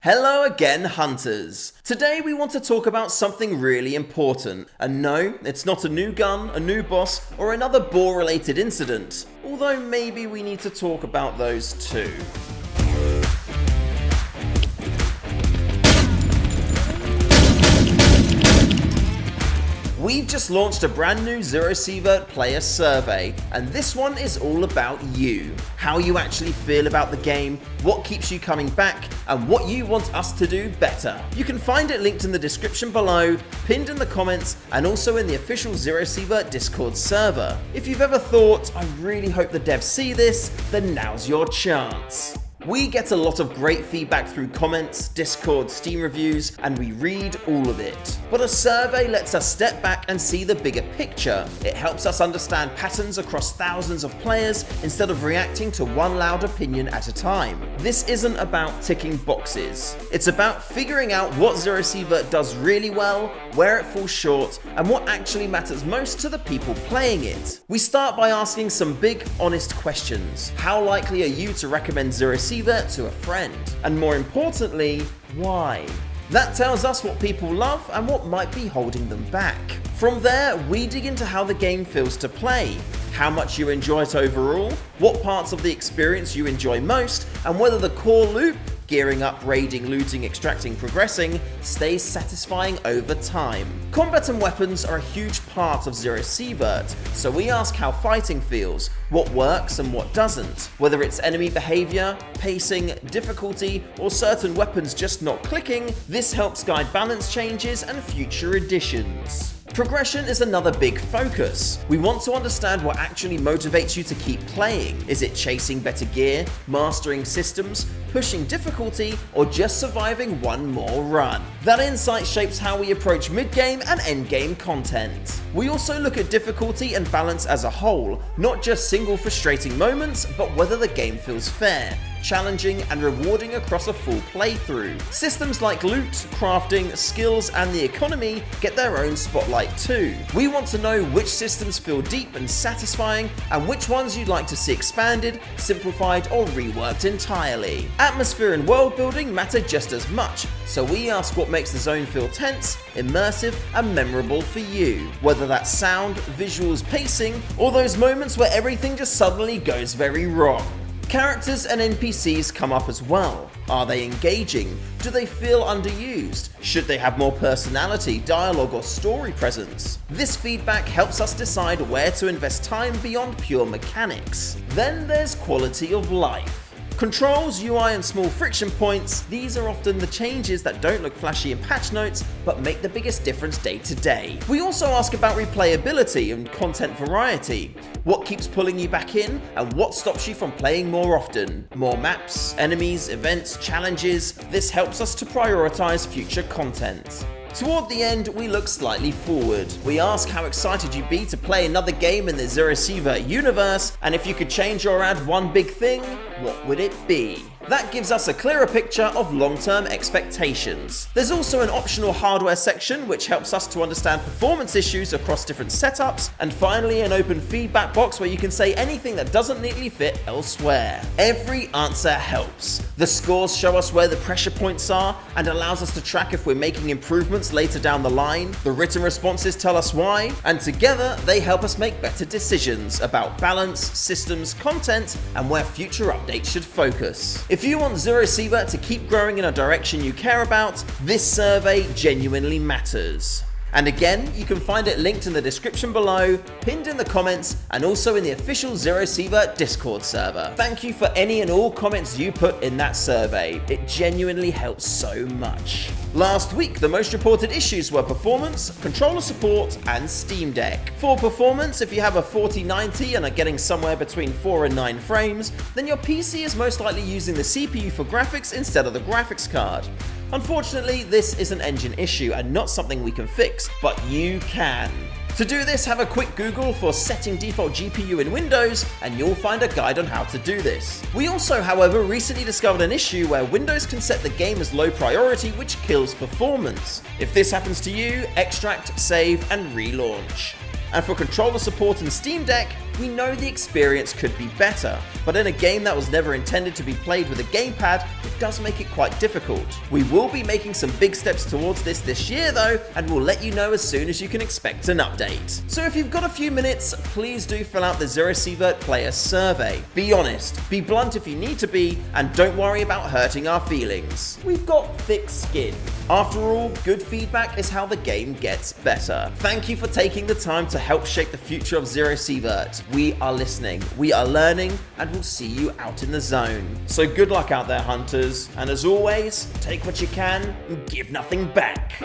Hello again, hunters! Today we want to talk about something really important. And no, it's not a new gun, a new boss, or another boar-related incident. Although maybe we need to talk about those too. We've just launched a brand new ZERO Sievert player survey, and this one is all about you. How you actually feel about the game, what keeps you coming back, and what you want us to do better. You can find it linked in the description below, pinned in the comments, and also in the official ZERO Sievert Discord server. If you've ever thought, I really hope the devs see this, then now's your chance. We get a lot of great feedback through comments, Discord, Steam reviews, and we read all of it. But a survey lets us step back and see the bigger picture. It helps us understand patterns across thousands of players instead of reacting to one loud opinion at a time. This isn't about ticking boxes. It's about figuring out what ZERO Sievert does really well, where it falls short, and what actually matters most to the people playing it. We start by asking some big, honest questions. How likely are you to recommend ZERO Sievert to a friend? And more importantly, why? That tells us what people love and what might be holding them back. From there, we dig into how the game feels to play, how much you enjoy it overall, what parts of the experience you enjoy most, and whether the core loop, gearing up, raiding, looting, extracting, progressing, stays satisfying over time. Combat and weapons are a huge part of ZERO Sievert, so we ask how fighting feels, what works and what doesn't, whether it's enemy behavior, pacing, difficulty, or certain weapons just not clicking. This helps guide balance changes and future additions. Progression is another big focus. We want to understand what actually motivates you to keep playing. Is it chasing better gear, mastering systems, pushing difficulty, or just surviving one more run? That insight shapes how we approach mid-game and end-game content. We also look at difficulty and balance as a whole, not just single frustrating moments, but whether the game feels fair, challenging, and rewarding across a full playthrough. Systems like loot, crafting, skills, and the economy get their own spotlight too. We want to know which systems feel deep and satisfying, and which ones you'd like to see expanded, simplified, or reworked entirely. Atmosphere and world building matter just as much, so we ask what makes the zone feel tense, immersive, and memorable for you. Whether that's sound, visuals, pacing, or those moments where everything just suddenly goes very wrong. Characters and NPCs come up as well. Are they engaging? Do they feel underused? Should they have more personality, dialogue, or story presence? This feedback helps us decide where to invest time beyond pure mechanics. Then there's quality of life. Controls, UI, and small friction points, these are often the changes that don't look flashy in patch notes, but make the biggest difference day to day. We also ask about replayability and content variety. What keeps pulling you back in, and what stops you from playing more often? More maps, enemies, events, challenges. This helps us to prioritize future content. Toward the end, we look slightly forward. We ask how excited you'd be to play another game in the ZERO Sievert universe, and if you could change or add one big thing, what would it be? That gives us a clearer picture of long-term expectations. There's also an optional hardware section which helps us to understand performance issues across different setups, and finally an open feedback box where you can say anything that doesn't neatly fit elsewhere. Every answer helps. The scores show us where the pressure points are and allows us to track if we're making improvements later down the line. The written responses tell us why, and together they help us make better decisions about balance, systems, content, and where future updates should focus. If you want ZERO Sievert to keep growing in a direction you care about, this survey genuinely matters. And again, you can find it linked in the description below, pinned in the comments, and also in the official ZERO Sievert Discord server. Thank you for any and all comments you put in that survey. It genuinely helps so much. Last week, the most reported issues were performance, controller support, and Steam Deck. For performance, if you have a 4090 and are getting somewhere between 4 and 9 frames, then your PC is most likely using the CPU for graphics instead of the graphics card. Unfortunately, this is an engine issue and not something we can fix, but you can. To do this, have a quick Google for setting default GPU in Windows, and you'll find a guide on how to do this. We also, however, recently discovered an issue where Windows can set the game as low priority, which kills performance. If this happens to you, extract, save, and relaunch. And for controller support and Steam Deck, We know the experience could be better, but in a game that was never intended to be played with a gamepad, it does make it quite difficult. We will be making some big steps towards this year though, and we'll let you know as soon as you can expect an update. So if you've got a few minutes, please do fill out the ZERO Sievert player survey. Be honest, be blunt if you need to be, and don't worry about hurting our feelings. We've got thick skin. After all, good feedback is how the game gets better. Thank you for taking the time to help shape the future of ZERO Sievert. We are listening, we are learning, and we'll see you out in the zone. So good luck out there, hunters, and as always, take what you can and give nothing back.